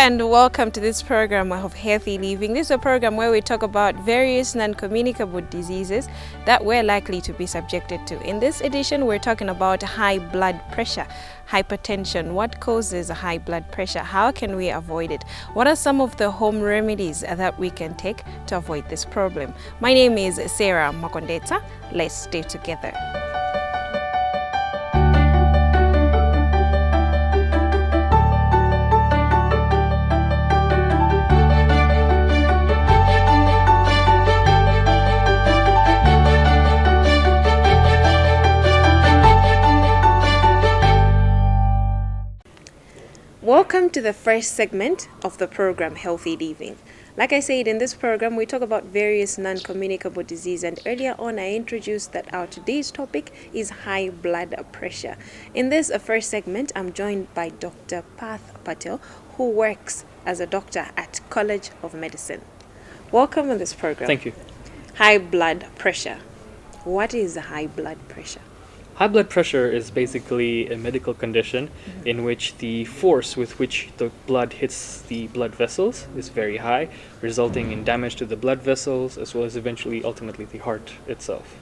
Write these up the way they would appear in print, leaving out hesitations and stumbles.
and welcome to this program of Healthy Living. This is a program where we talk about various non-communicable diseases that we're likely to be subjected to. In this edition, we're talking about high blood pressure, hypertension. What causes high blood pressure? How can we avoid it? What are some of the home remedies that we can take to avoid this problem? My name is Serah Makondetsa. Let's stay together. Welcome to the first segment of the program Healthy Living. Like I said, in this program we talk about various non-communicable diseases, and earlier on I introduced that our today's topic is high blood pressure. In this first segment, I'm joined by Dr. Path Patel, who works as a doctor at College of Medicine. Welcome on this program. Thank you. High blood pressure. What is high blood pressure? High blood pressure is basically a medical condition in which the force with which the blood hits the blood vessels is very high, resulting in damage to the blood vessels as well as eventually, ultimately, the heart itself.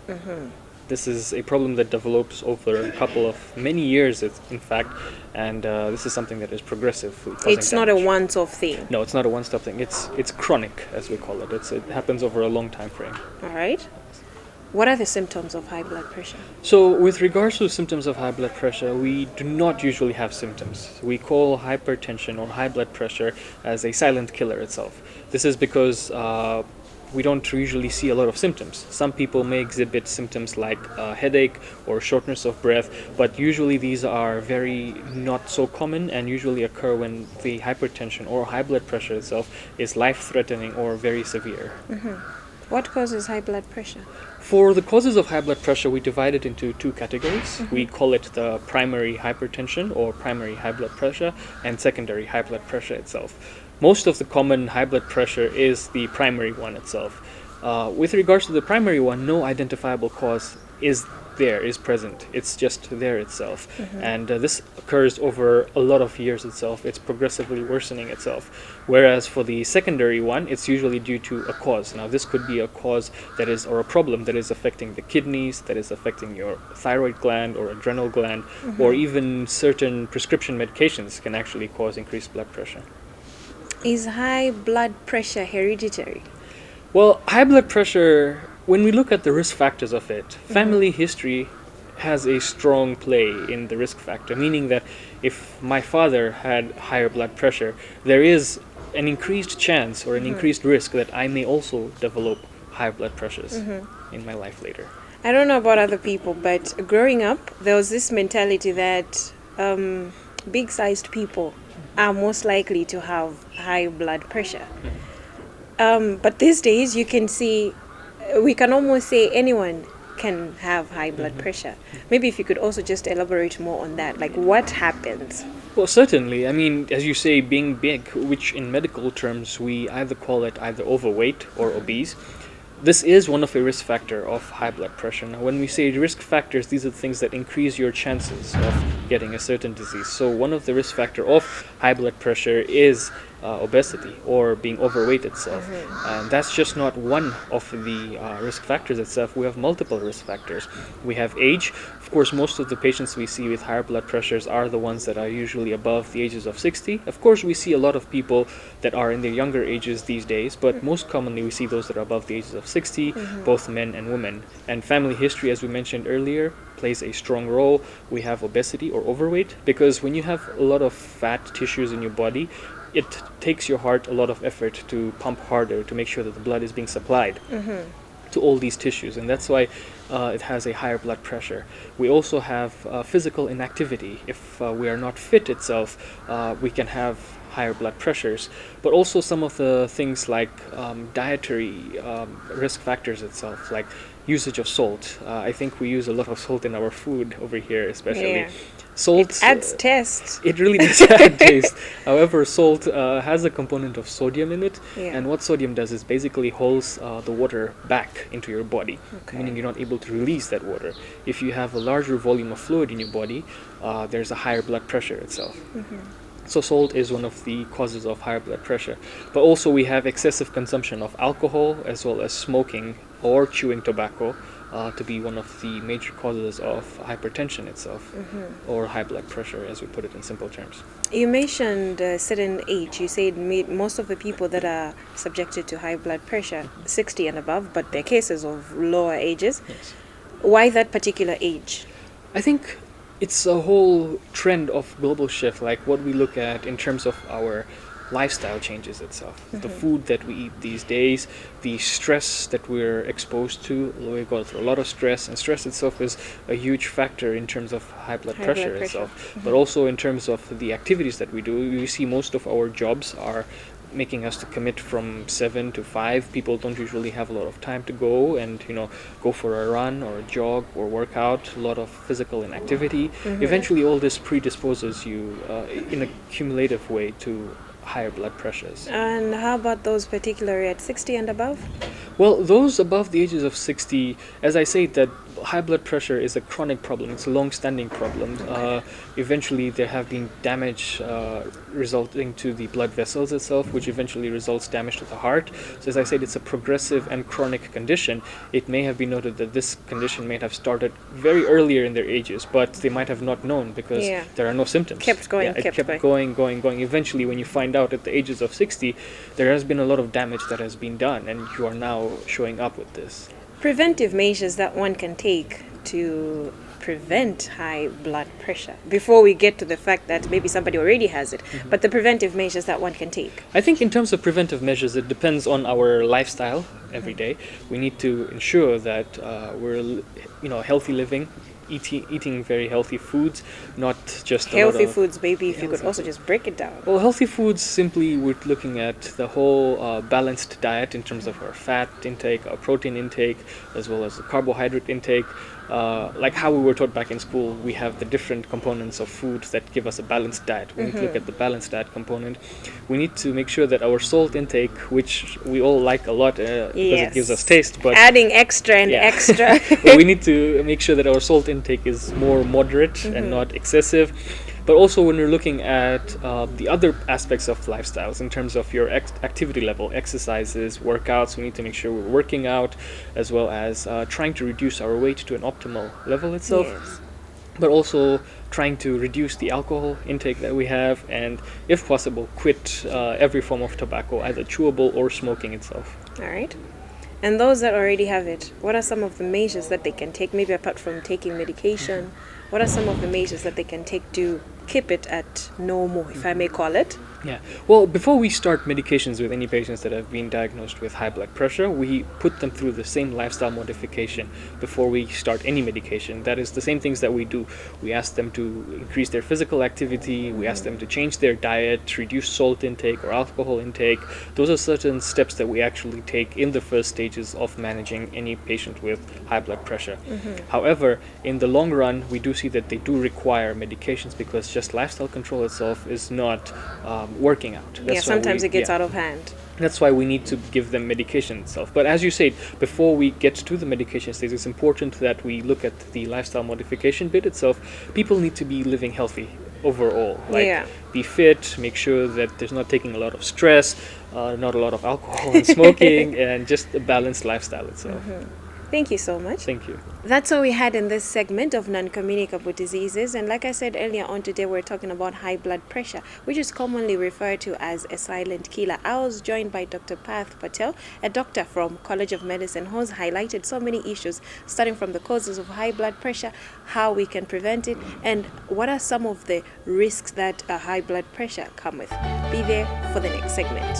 This is a problem that develops over a couple of many years, in fact, and this is something that is progressive. It's not a once-off thing. No, it's not a one-stop thing. It's chronic, as we call it. It happens over a long time frame. All right. What are the symptoms of high blood pressure? So with regards to symptoms of high blood pressure, we do not usually have symptoms. We call hypertension or high blood pressure as a silent killer itself. This is because we don't usually see a lot of symptoms. Some people may exhibit symptoms like headache or shortness of breath, but usually these are very not so common and usually occur when the hypertension or high blood pressure itself is life-threatening or very severe. What causes high blood pressure? For the causes of high blood pressure, we divide it into two categories. We call it the primary hypertension or primary high blood pressure and secondary high blood pressure itself. Most of the common high blood pressure is the primary one itself. With regards to the primary one, no identifiable cause is present. It's just there itself. And this occurs over a lot of years itself. It's progressively worsening itself. Whereas for the secondary one, it's usually due to a cause. Now, this could be a cause that is, or a problem that is affecting the kidneys, that is affecting your thyroid gland or adrenal gland, or even certain prescription medications can actually cause increased blood pressure. Is high blood pressure hereditary? Well, high blood pressure, when we look at the risk factors of it, family history has a strong play in the risk factor, meaning that if my father had higher blood pressure, there is an increased chance or an increased risk that I may also develop high blood pressures in my life later. I don't know about other people, but growing up, there was this mentality that big-sized people are most likely to have high blood pressure. But these days, you can see, we can almost say anyone can have high blood pressure. Maybe if you could also just elaborate more on that, like what happens? Well, certainly. I mean, as you say, being big, which in medical terms we either call it either overweight or obese, this is one of a risk factor of high blood pressure. Now, when we say risk factors, these are the things that increase your chances of getting a certain disease. So one of the risk factor of high blood pressure is obesity or being overweight itself. And that's just not one of the risk factors itself. We have multiple risk factors. We have age. Of course, most of the patients we see with higher blood pressures are the ones that are usually above the ages of 60. Of course, we see a lot of people that are in their younger ages these days, but most commonly we see those that are above the ages of 60, both men and women. And family history, as we mentioned earlier, plays a strong role. We have obesity or overweight, because when you have a lot of fat tissues in your body, it takes your heart a lot of effort to pump harder to make sure that the blood is being supplied to all these tissues, and that's why it has a higher blood pressure. We also have physical inactivity. If we are not fit itself, we can have higher blood pressures, but also some of the things like dietary risk factors itself, like usage of salt. I think we use a lot of salt in our food over here, especially. Yeah. Salt It adds taste. It really does add taste. However, salt has a component of sodium in it, and what sodium does is basically holds the water back into your body, meaning you're not able to release that water. If you have a larger volume of fluid in your body, there's a higher blood pressure itself. So salt is one of the causes of higher blood pressure. But also we have excessive consumption of alcohol as well as smoking or chewing tobacco to be one of the major causes of hypertension itself, or high blood pressure, as we put it in simple terms. You mentioned a certain age. You said most of the people that are subjected to high blood pressure, 60 and above, but there are cases of lower ages. Yes. Why that particular age? I think it's a whole trend of global shift, like what we look at in terms of our lifestyle changes itself. The food that we eat these days, the stress that we're exposed to, we go through a lot of stress, and stress itself is a huge factor in terms of high blood pressure itself. But also in terms of the activities that we do, we see most of our jobs are making us to commit from 7 to 5. People don't usually have a lot of time to go and go for a run or a jog or work out, a lot of physical inactivity. Eventually all this predisposes you in a cumulative way to higher blood pressures. And how about those particularly at 60 and above? Well, those above the ages of 60, as I say, that high blood pressure is a chronic problem. It's a long-standing problem. Eventually, there have been damage resulting to the blood vessels itself, which eventually results damage to the heart. So, as I said, it's a progressive and chronic condition. It may have been noted that this condition may have started very earlier in their ages, but they might have not known because there are no symptoms. Kept going. It kept going. Eventually, when you find out at the ages of 60, there has been a lot of damage that has been done, and you are now showing up with this. Preventive measures that one can take to prevent high blood pressure before we get to the fact that maybe somebody already has it, but the preventive measures that one can take. I think in terms of preventive measures, it depends on our lifestyle every day. We need to ensure that we're healthy living, eating very healthy foods, not just healthy foods, baby. If you could also just break it down. Well, healthy foods, simply we're looking at the whole balanced diet in terms of our fat intake, our protein intake, as well as the carbohydrate intake. Like how we were taught back in school, we have the different components of food that give us a balanced diet. We need to look at the balanced diet component. We need to make sure that our salt intake, which we all like a lot because it gives us taste, but adding extra and extra. But we need to make sure that our salt intake is more moderate and not excessive. But also when we're looking at the other aspects of lifestyles in terms of your activity level, exercises, workouts, we need to make sure we're working out, as well as trying to reduce our weight to an optimal level itself. Yes. But also trying to reduce the alcohol intake that we have, and if possible, quit every form of tobacco, either chewable or smoking itself. All right. And those that already have it, what are some of the measures that they can take, maybe apart from taking medication? What are some of the measures that they can take to keep it at normal, if I may call it? Yeah. Well, before we start medications with any patients that have been diagnosed with high blood pressure, we put them through the same lifestyle modification before we start any medication. That is the same things that we do. We ask them to increase their physical activity. We ask them to change their diet, reduce salt intake or alcohol intake. Those are certain steps that we actually take in the first stages of managing any patient with high blood pressure. However, in the long run, we do see that they do require medications because just lifestyle control itself is not working out. Sometimes it gets out of hand. That's why we need to give them medication itself. But as you said, before we get to the medication stage, it's important that we look at the lifestyle modification bit itself. People need to be living healthy overall. Be fit, make sure that there's not taking a lot of stress, not a lot of alcohol and smoking, and just a balanced lifestyle itself. Thank you so much. Thank you. That's all we had in this segment of non-communicable diseases. And like I said earlier on today, we're talking about high blood pressure, which is commonly referred to as a silent killer. I was joined by Dr. Parth Patel, a doctor from College of Medicine, who's highlighted so many issues, starting from the causes of high blood pressure, how we can prevent it, and what are some of the risks that a high blood pressure come with. Be there for the next segment.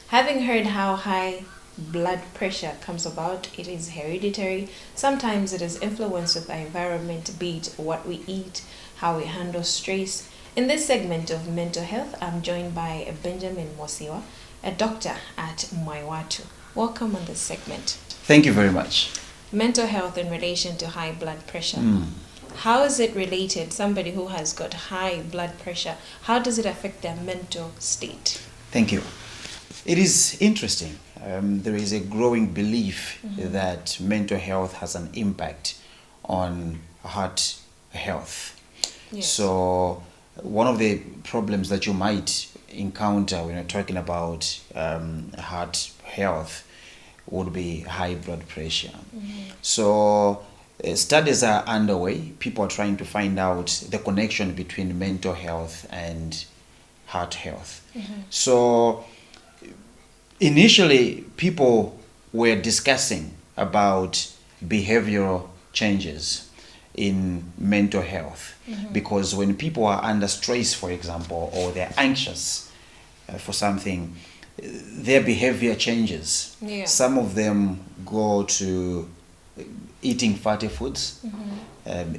Having heard how high blood pressure comes about, it is hereditary. Sometimes it is influenced with the environment, be it what we eat, how we handle stress. In this segment of mental health, I'm joined by Benjamin Mosiwa, a doctor at Mwaiwatu. Welcome on this segment. Thank you very much. Mental health in relation to high blood pressure. How is it related? Somebody who has got high blood pressure, how does it affect their mental state? Thank you. It is interesting. There is a growing belief that mental health has an impact on heart health. Yes. So one of the problems that you might encounter when you're talking about heart health would be high blood pressure. So studies are underway. People are trying to find out the connection between mental health and heart health. So initially, people were discussing about behavioral changes in mental health because when people are under stress, for example, or they're anxious for something, their behavior changes. Yeah. Some of them go to eating fatty foods,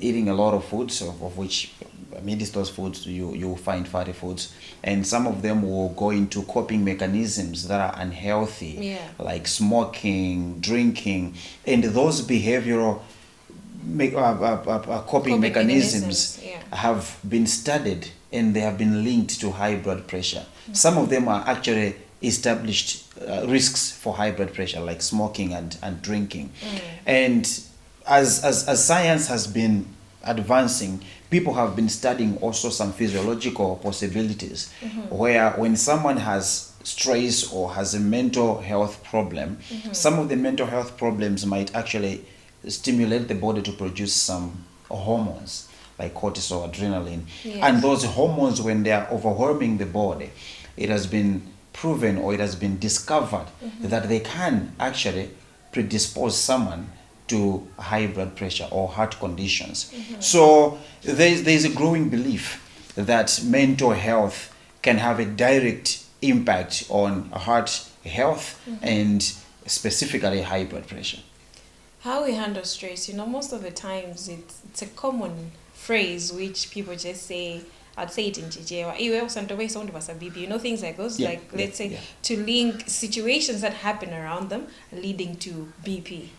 eating a lot of foods, of which amidst those foods you find fatty foods, and some of them will go into coping mechanisms that are unhealthy, Yeah. like smoking, drinking, and those behavioral coping mechanisms yeah. have been studied and they have been linked to high blood pressure. Some of them are actually established risks for high blood pressure, like smoking and drinking. And as science has been advancing, people have been studying also some physiological possibilities where when someone has stress or has a mental health problem, some of the mental health problems might actually stimulate the body to produce some hormones like cortisol, adrenaline. Yes. And those hormones, when they are overwhelming the body, it has been proven or it has been discovered that they can actually predispose someone to high blood pressure or heart conditions. So there's a growing belief that mental health can have a direct impact on heart health and specifically high blood pressure. How we handle stress, most of the times it's a common phrase which people just say. I'd say it in Chichewa. Things like those, Yeah, like let's say to link situations that happen around them leading to BP.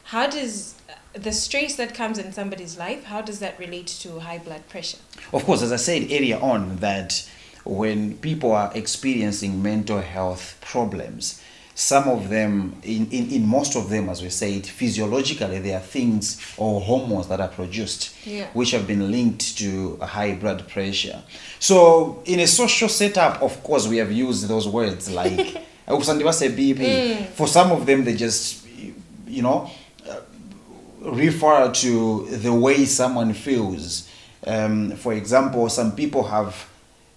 How does the stress that comes in somebody's life, how does that relate to high blood pressure? Of course, as I said earlier on, that when people are experiencing mental health problems, some of them, in most of them, as we said, physiologically, there are things or hormones that are produced which have been linked to high blood pressure. So in a social setup, of course, we have used those words like BP. For some of them, they just, refer to the way someone feels. For example, some people have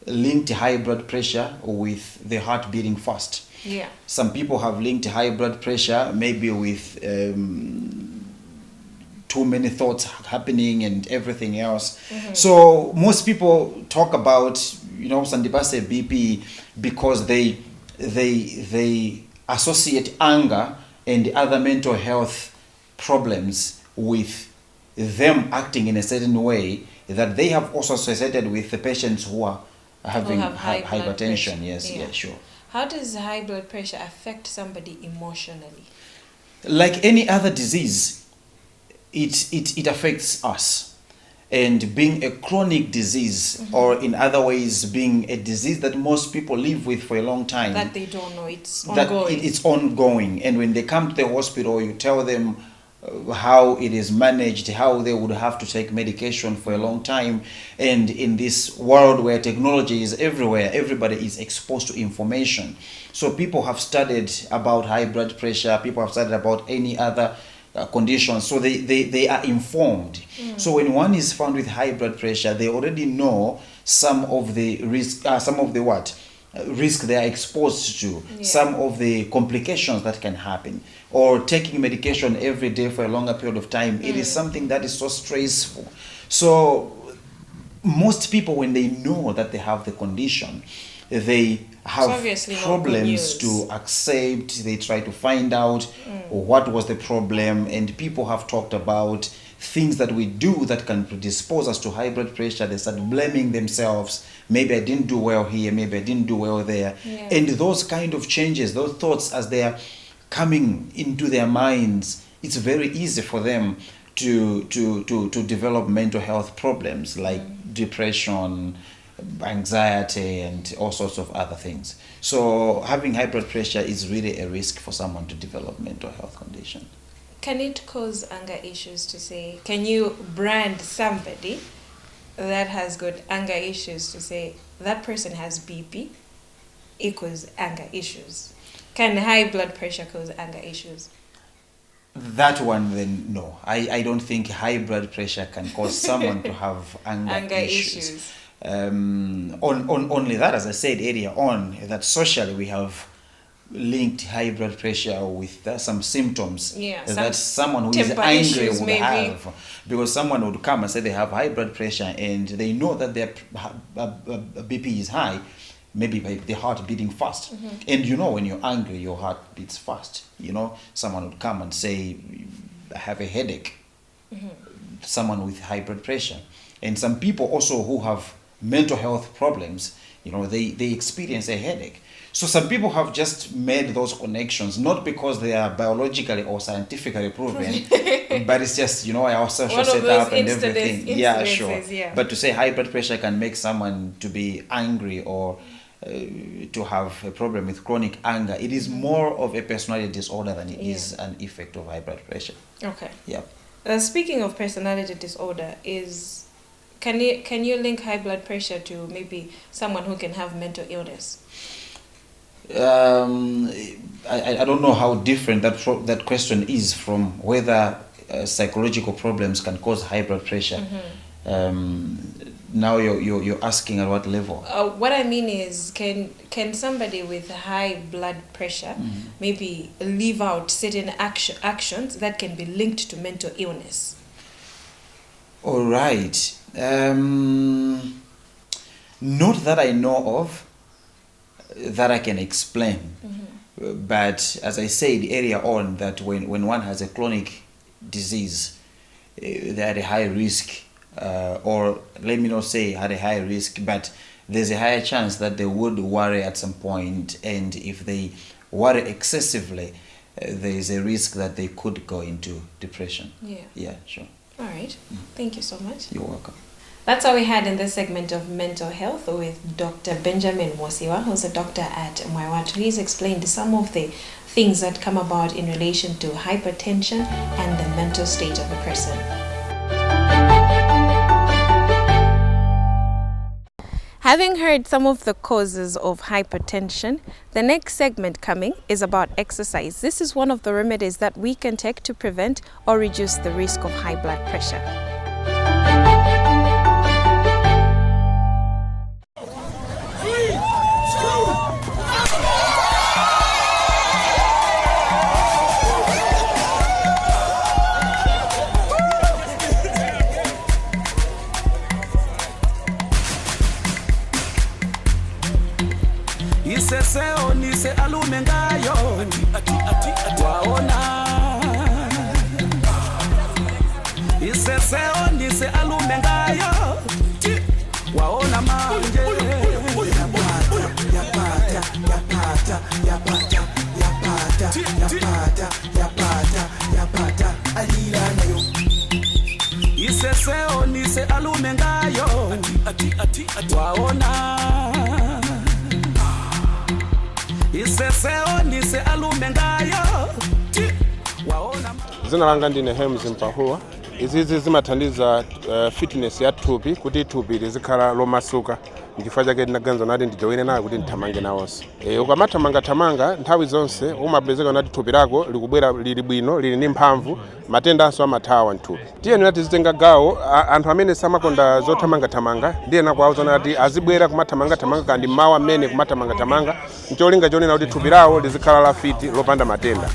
linked high blood pressure with the heart beating fast. Yeah. Some people have linked high blood pressure maybe with too many thoughts happening and everything else. So most people talk about, Sandipase BP because they associate anger and other mental health problems with them acting in a certain way that they have also associated with the patients who are having hypertension. Yes, yeah, sure. How does high blood pressure affect somebody emotionally? Like any other disease, it affects us. And being a chronic disease, or in other ways, being a disease that most people live with for a long time. That they don't know, it's ongoing. It's ongoing. And when they come to the hospital, you tell them how it is managed, how they would have to take medication for a long time. And in this world where technology is everywhere, everybody is exposed to information. So people have studied about high blood pressure, people have studied about any other conditions, so they are informed. So when one is found with high blood pressure, they already know some of the risk, risk they are exposed to, some of the complications that can happen, or taking medication every day for a longer period of time. It is something that is so stressful. So most people, when they know that they have the condition, they have problems to accept. They try to find out what was the problem, and people have talked about things that we do that can predispose us to high blood pressure. They start blaming themselves. Maybe I didn't do well here, maybe I didn't do well there. And those kind of changes, those thoughts, as they are coming into their minds, it's very easy for them to develop mental health problems like depression, anxiety, and all sorts of other things. So having high blood pressure is really a risk for someone to develop mental health condition. can it cause anger issues to say, can you brand somebody that has got anger issues to say that person has BP equals anger issues? Can high blood pressure cause anger issues? That one, then no. I don't think high blood pressure can cause someone to have anger issues. Only that, as I said earlier on, that socially we have linked high blood pressure with some symptoms that someone who is angry would have. Because someone would come and say they have high blood pressure and they know that their BP is high, maybe by the heart beating fast. And you know when you're angry, your heart beats fast. You know, someone would come and say, I have a headache. Someone with high blood pressure. And some people also who have mental health problems, you know, they experience a headache. So some people have just made those connections, not because they are biologically or scientifically proven, but it's just, you know, our social setup and everything. Yeah, sure. Yeah. But to say high blood pressure can make someone to be angry or to have a problem with chronic anger, it is more of a personality disorder than it is an effect of high blood pressure. Okay. Yeah. Speaking of personality disorder, can you link high blood pressure to maybe someone who can have mental illness? I don't know how different that question is from whether psychological problems can cause high blood pressure. Now you're asking at what level? What I mean is, can somebody with high blood pressure maybe leave out certain actions that can be linked to mental illness? All right. Not that I know of, that I can explain. But as I said earlier on, that when one has a chronic disease, they're at a high risk, or let me not say at a high risk, but there's a higher chance that they would worry at some point, and if they worry excessively, there is a risk that they could go into depression. Yeah, sure. All right. Thank you so much. You're welcome. That's all we had in this segment of Mental Health with Dr. Benjamin Mosiwa, who's a doctor at Mwaiwatu. He's explained some of the things that come about in relation to hypertension and the mental state of a person. Having heard some of the causes of hypertension, the next segment coming is about exercise. This is one of the remedies that we can take to prevent or reduce the risk of high blood pressure. Iseseo nise alume ngayo waona Iseseo nise alume ngayo waona manje yapata alila nayo Iseseo nise alume ngayo waona Iseseo nise alume ngayo waona. Zina langa ndine Hems Mpahua. Izizi zimathandiza fitness ya thupi kuti thupi lizikhala lomasuka. Ndifa chake ndinaganza nati ndijoine nayo kuti ndithamange nawonso. Ukamathamanga nthawi zonse umapezeka nati thupi lako likubwera lili bwino, lili ndi mphamvu, matendanso amathawa nthupi. Tiyenera tizitenga gawo anthu amene samakonda zothamanga ndiye nakwawo nati azibwera kumathamanga kandi mawa amene kumathamanga ncholinga chonena kuti thupi lawo lizikhala la fiti lopanda matenda.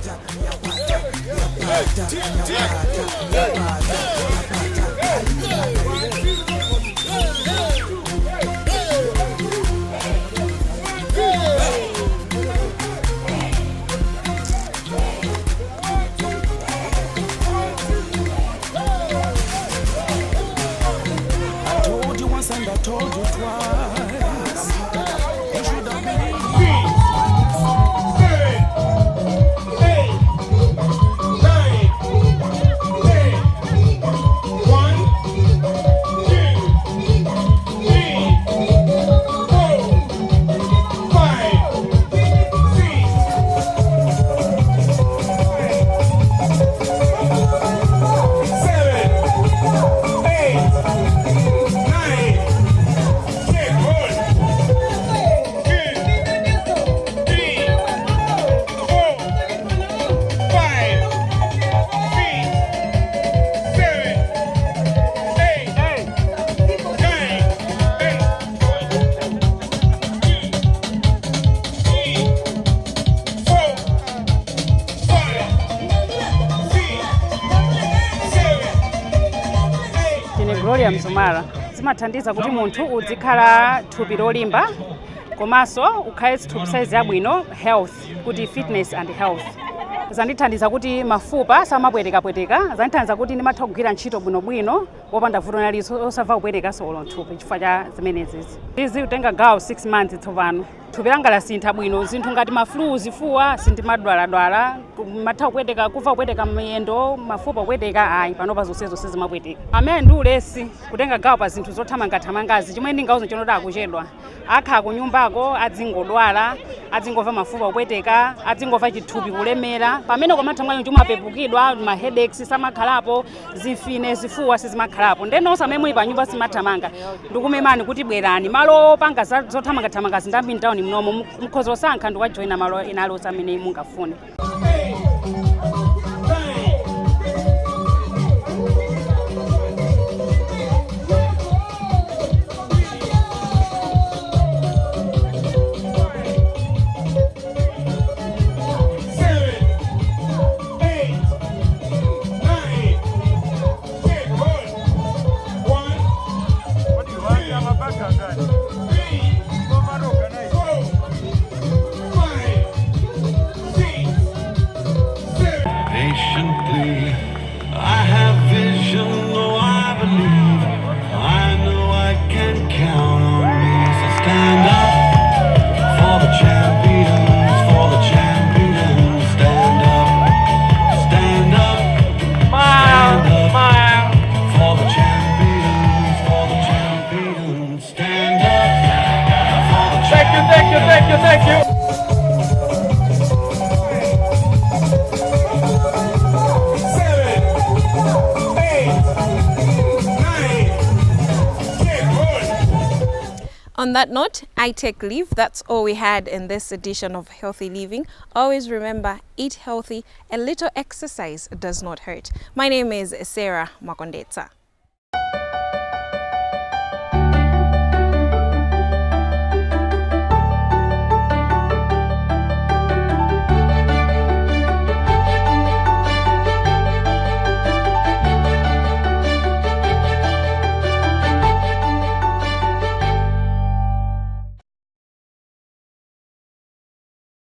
And I told you twice. You should have believed. 9, 8, 1. Gloria Mzumara zimathandiza kuti munthu uzikhala thupi lolimba komanso ukhale thupi size yabwino health kuti fitness and health. Zandithandiza kuti mafupa samapwetekapweteka, zandithandiza kuti ndimatha kugwira ntchito bwinobwino wopanda vuto naliso osamva kupweteka solo nthupi chifukwa cha zimenezi. Izi utenga gawo 6 months tsopano. Thupi langa lasintha bwino, zinthu ngati maflu zifuwa sindimadwaladwala, matha kupweteka kuva kupweteka miyendo, mafupa kupweteka ayi panopa zonsezo sizimapweteka. Amene ndi ulesi kutenga gawo pa zinthu zothamangathamangazi chimwe ndingauzo chinoda kuchedwa. Akha kunyumbako adzingodwala, adzingova mafupa kupweteka, adzingova chithupi kulemera. Pamene komathamanga chimapepukidwa, ma headaches samakhalapo, zifine zifuwa sizimakhalapo. Ndeno osamene muli pa nyumba simathamanga. Ndikumemani kuti bwerani malo panga zothamangathamangazi ndambi mtown mnomo mukhozo osankha ndikujoina malo inalo samene mungafune. Thank you. On that note, I take leave. That's all we had in this edition of Healthy Living. Always remember, eat healthy. A little exercise does not hurt. My name is Serah Makondetsa.